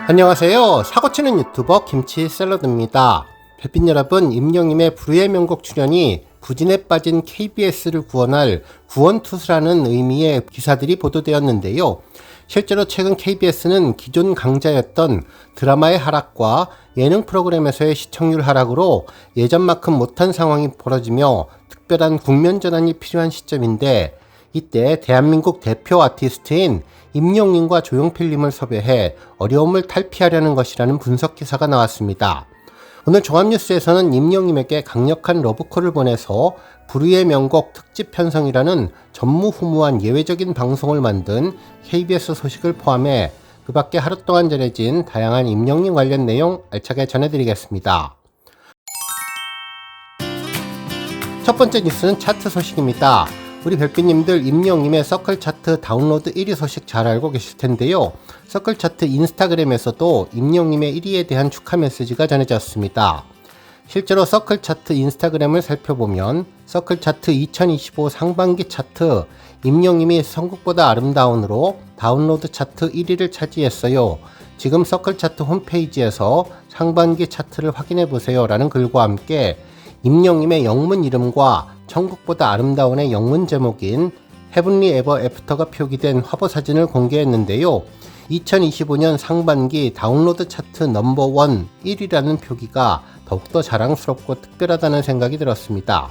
안녕하세요. 사고치는 유튜버 김치샐러드입니다. 별빛 여러분, 임영님의 불후의 명곡 출연이 부진에 빠진 KBS를 구원할 구원투수라는 의미의 기사들이 보도되었는데요. 실제로 최근 KBS는 기존 강자였던 드라마의 하락과 예능 프로그램에서의 시청률 하락으로 예전만큼 못한 상황이 벌어지며 특별한 국면 전환이 필요한 시점인데, 이때 대한민국 대표 아티스트인 임영님과 조용필님을 섭외해 어려움을 탈피하려는 것이라는 분석 기사가 나왔습니다. 오늘 종합뉴스에서는 임영님에게 강력한 러브콜을 보내서 불후의 명곡 특집 편성이라는 전무후무한 예외적인 방송을 만든 KBS 소식을 포함해 그 밖에 하루 동안 전해진 다양한 임영님 관련 내용 알차게 전해드리겠습니다. 첫 번째 뉴스는 차트 소식입니다. 우리 별빛님들 임영님의 서클 차트 다운로드 1위 소식 잘 알고 계실 텐데요. 서클 차트 인스타그램에서도 임영님의 1위에 대한 축하 메시지가 전해졌습니다. 실제로 서클 차트 인스타그램을 살펴보면 서클 차트 2025 상반기 차트 임영님이 선곡보다 아름다운으로 다운로드 차트 1위를 차지했어요. 지금 서클 차트 홈페이지에서 상반기 차트를 확인해보세요 라는 글과 함께 임영님의 영문 이름과 천국보다 아름다운의 영문 제목인 헤븐리 에버 애프터가 표기된 화보 사진을 공개했는데요. 2025년 상반기 다운로드 차트 넘버원 1위라는 표기가 더욱더 자랑스럽고 특별하다는 생각이 들었습니다.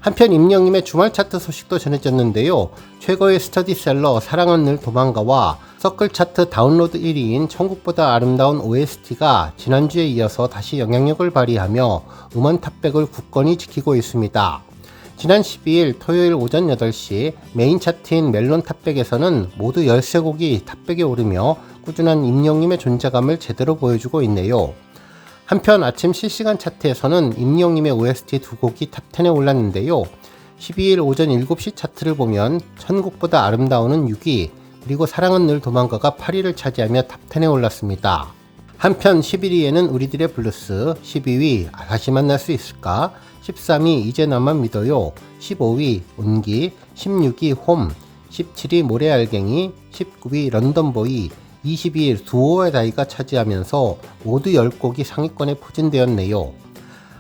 한편 임영님의 주말 차트 소식도 전해졌는데요. 최고의 스터디셀러 사랑은 늘 도망가와 서클 차트 다운로드 1위인 천국보다 아름다운 OST가 지난주에 이어서 다시 영향력을 발휘하며 음원 탑백을 굳건히 지키고 있습니다. 지난 12일 토요일 오전 8시 메인 차트인 멜론 탑백에서는 모두 13곡이 탑백에 오르며 꾸준한 임영님의 존재감을 제대로 보여주고 있네요. 한편 아침 실시간 차트에서는 임영님의 OST 2곡이 탑10에 올랐는데요. 12일 오전 7시 차트를 보면 천국보다 아름다운은 6위, 그리고 사랑은 늘 도망가가 8위를 차지하며 탑10에 올랐습니다. 한편 11위에는 우리들의 블루스, 12위 다시 만날 수 있을까, 13위 이제 나만 믿어요, 15위 온기, 16위 홈, 17위 모래알갱이, 19위 런던보이, 22일 두오의 다이가 차지하면서 모두 10곡이 상위권에 포진되었네요.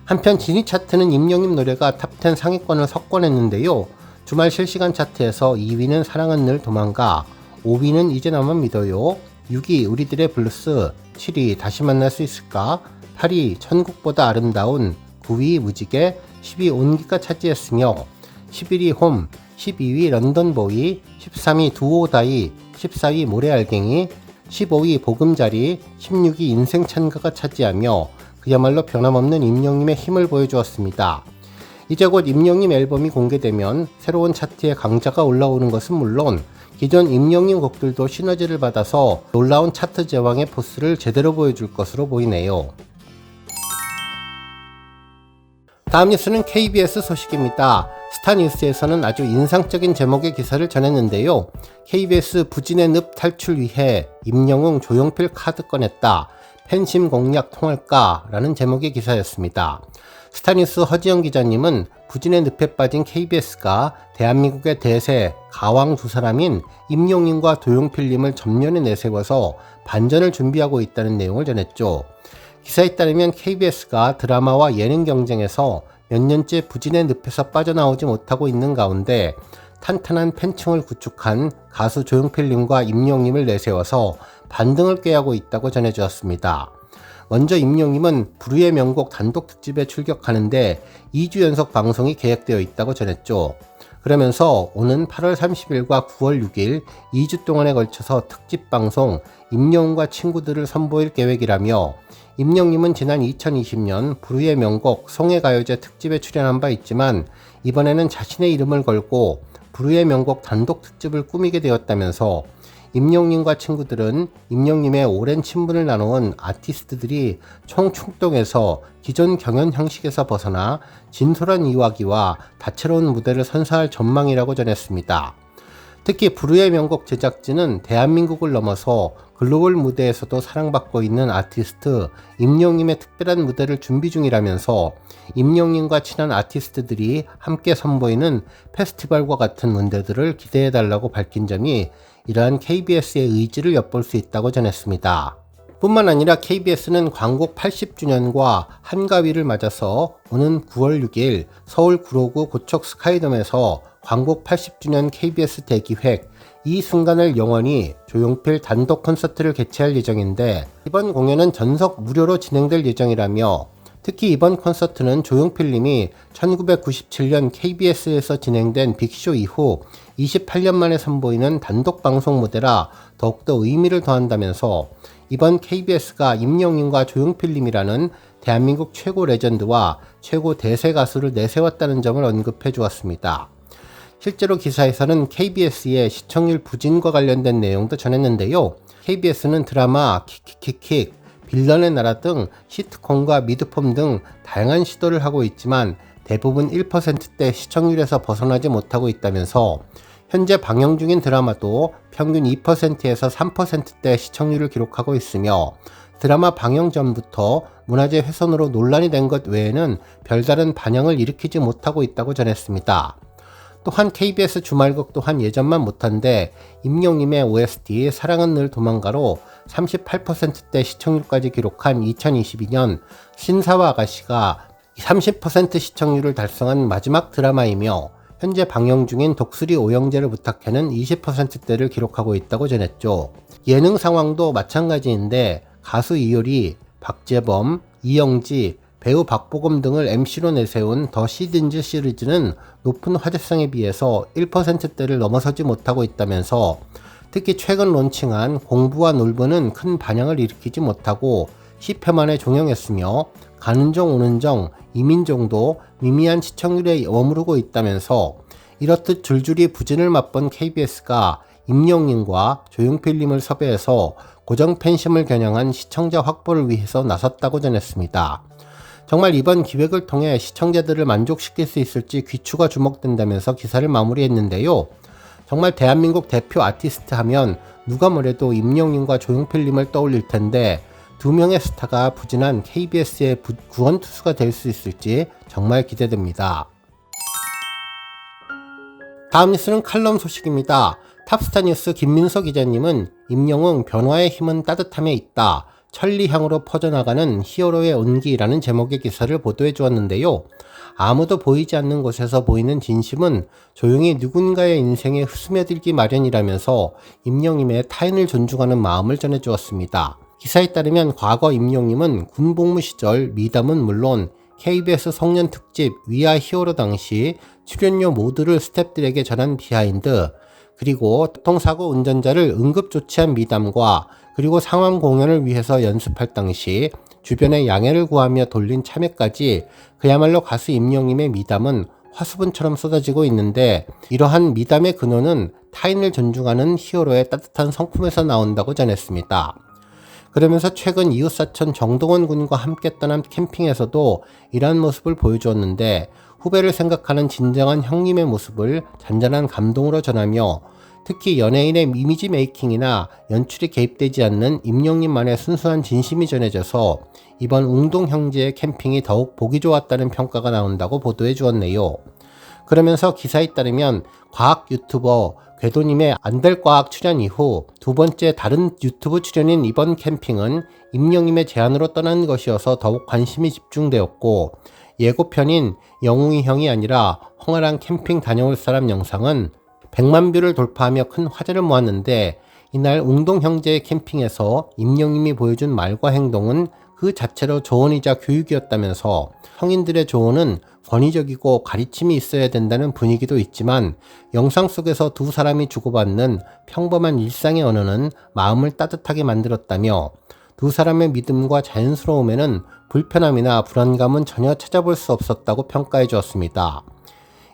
한편 진위 차트는 임영님 노래가 탑10 상위권을 석권했는데요. 주말 실시간 차트에서 2위는 사랑은 늘 도망가, 5위는 이제 나만 믿어요, 6위 우리들의 블루스, 7위 다시 만날 수 있을까, 8위 천국보다 아름다운, 9위 무지개, 10위 온기가 차지했으며 11위 홈, 12위 런던보이, 13위 두오다이, 14위 모래알갱이, 15위 보금자리, 16위 인생찬가가 차지하며 그야말로 변함없는 임영님의 힘을 보여주었습니다. 이제 곧 임영님 앨범이 공개되면 새로운 차트에 강자가 올라오는 것은 물론 기존 임영님 곡들도 시너지를 받아서 놀라운 차트 제왕의 포스를 제대로 보여줄 것으로 보이네요. 다음 뉴스는 KBS 소식입니다. 스타뉴스에서는 아주 인상적인 제목의 기사를 전했는데요. KBS 부진의 늪 탈출 위해 임영웅 조용필 카드 꺼냈다. 팬심 공략 통할까? 라는 제목의 기사였습니다. 스타뉴스 허지영 기자님은 부진의 늪에 빠진 KBS가 대한민국의 대세 가왕 두 사람인 임영웅과 조용필님을 전면에 내세워서 반전을 준비하고 있다는 내용을 전했죠. 기사에 따르면 KBS가 드라마와 예능 경쟁에서 몇 년째 부진의 늪에서 빠져나오지 못하고 있는 가운데 탄탄한 팬층을 구축한 가수 조용필님과 임영웅님을 내세워서 반등을 꾀하고 있다고 전해주었습니다. 먼저 임영웅님은 불후의 명곡 단독 특집에 출격하는데 2주 연속 방송이 계획되어 있다고 전했죠. 그러면서 오는 8월 30일과 9월 6일 2주 동안에 걸쳐서 특집 방송 임영웅과 친구들을 선보일 계획이라며 임영웅님은 지난 2020년 불후의 명곡 송해가요제 특집에 출연한 바 있지만 이번에는 자신의 이름을 걸고 불후의 명곡 단독 특집을 꾸미게 되었다면서 임영웅님과 친구들은 임영웅님의 오랜 친분을 나누은 아티스트들이 총출동해서 기존 경연 형식에서 벗어나 진솔한 이야기와 다채로운 무대를 선사할 전망이라고 전했습니다. 특히 불후의 명곡 제작진은 대한민국을 넘어서 글로벌 무대에서도 사랑받고 있는 아티스트 임영웅님의 특별한 무대를 준비 중이라면서 임영웅님과 친한 아티스트들이 함께 선보이는 페스티벌과 같은 무대들을 기대해달라고 밝힌 점이 이러한 KBS의 의지를 엿볼 수 있다고 전했습니다. 뿐만 아니라 KBS는 광곡 80주년과 한가위를 맞아서 오는 9월 6일 서울 구로구 고척 스카이돔에서 광곡 80주년 KBS 대기획 이 순간을 영원히 조용필 단독 콘서트를 개최할 예정인데, 이번 공연은 전석 무료로 진행될 예정이라며, 특히 이번 콘서트는 조용필님이 1997년 KBS에서 진행된 빅쇼 이후 28년 만에 선보이는 단독 방송 무대라 더욱더 의미를 더한다면서, 이번 KBS가 임영웅과 조용필님이라는 대한민국 최고 레전드와 최고 대세 가수를 내세웠다는 점을 언급해 주었습니다. 실제로 기사에서는 KBS의 시청률 부진과 관련된 내용도 전했는데요. KBS는 드라마 킥킥킥킥, 빌런의 나라 등 시트콤과 미드폼 등 다양한 시도를 하고 있지만 대부분 1%대 시청률에서 벗어나지 못하고 있다면서, 현재 방영 중인 드라마도 평균 2%에서 3%대 시청률을 기록하고 있으며, 드라마 방영 전부터 문화재 훼손으로 논란이 된 것 외에는 별다른 반향을 일으키지 못하고 있다고 전했습니다. 또한 KBS 주말극 또한 예전만 못한데 임영웅의 OST 사랑은 늘 도망가로 38%대 시청률까지 기록한 2022년 신사와 아가씨가 30% 시청률을 달성한 마지막 드라마이며, 현재 방영 중인 독수리 오영재를 부탁해는 20%대를 기록하고 있다고 전했죠. 예능 상황도 마찬가지인데 가수 이효리, 박재범, 이영지, 배우 박보검 등을 MC로 내세운 더 시즌즈 시리즈는 높은 화제성에 비해서 1%대를 넘어서지 못하고 있다면서, 특히 최근 론칭한 공부와 놀부는 큰 반향을 일으키지 못하고 10회 만에 종영했으며, 가는 정 오는 정, 이민정도 미미한 시청률에 머무르고 있다면서, 이렇듯 줄줄이 부진을 맛본 KBS가 임영웅과 조용필님을 섭외해서 고정 팬심을 겨냥한 시청자 확보를 위해서 나섰다고 전했습니다. 정말 이번 기획을 통해 시청자들을 만족시킬 수 있을지 귀추가 주목된다면서 기사를 마무리했는데요. 정말 대한민국 대표 아티스트 하면 누가 뭐래도 임영웅과 조용필님을 떠올릴 텐데, 두 명의 스타가 부진한 KBS의 구원투수가 될 수 있을지 정말 기대됩니다. 다음 뉴스는 칼럼 소식입니다. 탑스타뉴스 김민서 기자님은 임영웅 변화의 힘은 따뜻함에 있다, 천리향으로 퍼져나가는 히어로의 온기라는 제목의 기사를 보도해 주었는데요. 아무도 보이지 않는 곳에서 보이는 진심은 조용히 누군가의 인생에 스며들기 마련이라면서 임영웅의 타인을 존중하는 마음을 전해 주었습니다. 기사에 따르면 과거 임영웅은 군복무 시절 미담은 물론 KBS 송년 특집 위아 히어로 당시 출연료 모두를 스태프들에게 전한 비하인드, 그리고 교통사고 운전자를 응급조치한 미담과, 그리고 상황 공연을 위해서 연습할 당시 주변에 양해를 구하며 돌린 참여까지 그야말로 가수 임영웅의 미담은 화수분처럼 쏟아지고 있는데, 이러한 미담의 근원은 타인을 존중하는 히어로의 따뜻한 성품에서 나온다고 전했습니다. 그러면서 최근 이웃사촌 정동원 군과 함께 떠난 캠핑에서도 이러한 모습을 보여주었는데, 후배를 생각하는 진정한 형님의 모습을 잔잔한 감동으로 전하며, 특히 연예인의 이미지 메이킹이나 연출이 개입되지 않는 임영웅만의 순수한 진심이 전해져서 이번 웅동 형제의 캠핑이 더욱 보기 좋았다는 평가가 나온다고 보도해 주었네요. 그러면서 기사에 따르면 과학 유튜버 궤도님의 안될과학 출연 이후 두 번째 다른 유튜브 출연인 이번 캠핑은 임영웅의 제안으로 떠난 것이어서 더욱 관심이 집중되었고, 예고편인 영웅이 형이 아니라 홍아랑 캠핑 다녀올 사람 영상은 100만 뷰를 돌파하며 큰 화제를 모았는데, 이날 웅동 형제의 캠핑에서 임영웅이 보여준 말과 행동은 그 자체로 조언이자 교육이었다면서, 성인들의 조언은 권위적이고 가르침이 있어야 된다는 분위기도 있지만 영상 속에서 두 사람이 주고받는 평범한 일상의 언어는 마음을 따뜻하게 만들었다며, 두 사람의 믿음과 자연스러움에는 불편함이나 불안감은 전혀 찾아볼 수 없었다고 평가해 주었습니다.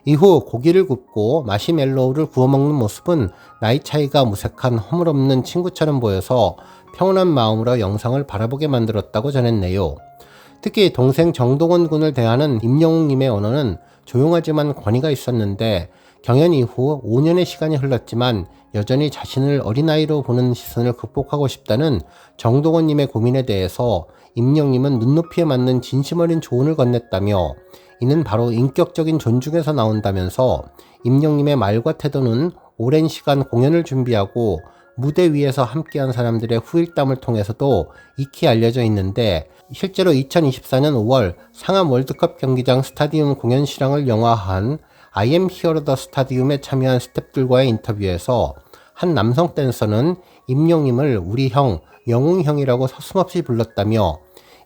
이후 고기를 굽고 마시멜로우를 구워 먹는 모습은 나이 차이가 무색한 허물없는 친구처럼 보여서 평온한 마음으로 영상을 바라보게 만들었다고 전했네요. 특히 동생 정동원 군을 대하는 임영웅님의 언어는 조용하지만 권위가 있었는데, 경연 이후 5년의 시간이 흘렀지만 여전히 자신을 어린아이로 보는 시선을 극복하고 싶다는 정동원님의 고민에 대해서 임영웅님은 눈높이에 맞는 진심 어린 조언을 건넸다며, 이는 바로 인격적인 존중에서 나온다면서 임영웅님의 말과 태도는 오랜 시간 공연을 준비하고 무대 위에서 함께한 사람들의 후일담을 통해서도 익히 알려져 있는데, 실제로 2024년 5월 상암 월드컵 경기장 스타디움 공연 실황을 영화화한 I am Hero the Stadium에 참여한 스태프들과의 인터뷰에서 한 남성 댄서는 임영임을 우리 형, 영웅 형이라고 서슴없이 불렀다며,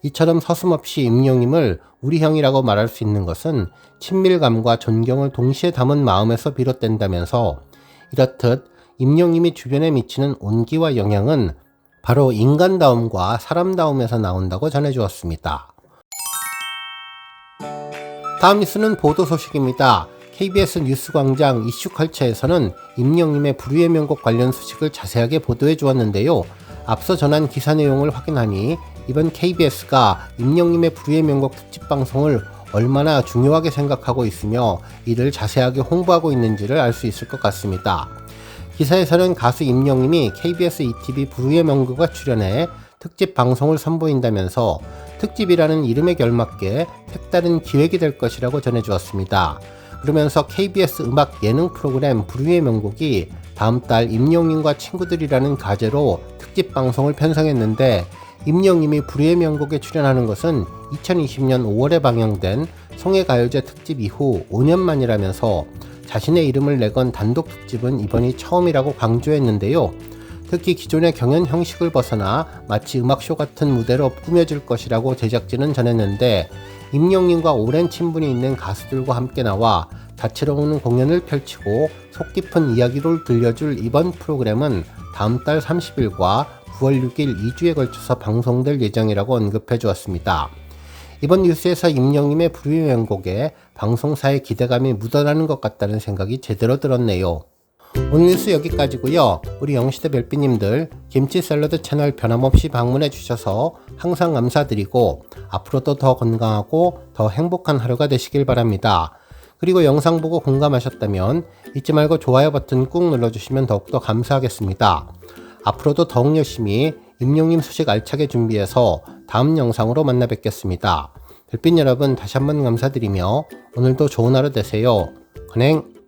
이처럼 서슴없이 임영임을 우리 형이라고 말할 수 있는 것은 친밀감과 존경을 동시에 담은 마음에서 비롯된다면서, 이렇듯 임영임이 주변에 미치는 온기와 영향은 바로 인간다움과 사람다움에서 나온다고 전해주었습니다. 다음 뉴스는 보도 소식입니다. KBS 뉴스광장 이슈컬처에서는 임영임의 불후의 명곡 관련 소식을 자세하게 보도해 주었는데요. 앞서 전한 기사 내용을 확인하니 이번 KBS가 임영임의 불후의 명곡 특집 방송을 얼마나 중요하게 생각하고 있으며 이를 자세하게 홍보하고 있는지를 알 수 있을 것 같습니다. 기사에서는 가수 임영임이 KBS ETV 불후의 명곡에 출연해 특집 방송을 선보인다면서 특집이라는 이름에 결맞게 색다른 기획이 될 것이라고 전해주었습니다. 그러면서 KBS 음악 예능 프로그램 불후의 명곡이 다음 달 임영임과 친구들이라는 가제로 특집 방송을 편성했는데, 임영임이 불후의 명곡에 출연하는 것은 2020년 5월에 방영된 송해가요제 특집 이후 5년 만이라면서 자신의 이름을 내건 단독 특집은 이번이 처음이라고 강조했는데요. 특히 기존의 경연 형식을 벗어나 마치 음악쇼 같은 무대로 꾸며질 것이라고 제작진은 전했는데, 임영임과 오랜 친분이 있는 가수들과 함께 나와 다채로운 공연을 펼치고 속 깊은 이야기를 들려줄 이번 프로그램은 다음 달 30일과 9월 6일 2주에 걸쳐서 방송될 예정이라고 언급해 주었습니다. 이번 뉴스에서 임영임의 불후의 명곡에 방송사의 기대감이 묻어나는 것 같다는 생각이 제대로 들었네요. 오늘 뉴스 여기까지고요. 우리 영시대 별빛님들 김치 샐러드 채널 변함없이 방문해 주셔서 항상 감사드리고 앞으로도 더 건강하고 더 행복한 하루가 되시길 바랍니다. 그리고 영상 보고 공감하셨다면 잊지 말고 좋아요 버튼 꾹 눌러주시면 더욱더 감사하겠습니다. 앞으로도 더욱 열심히 임영임 소식 알차게 준비해서 다음 영상으로 만나 뵙겠습니다. 별빛 여러분 다시 한번 감사드리며 오늘도 좋은 하루 되세요. 건행!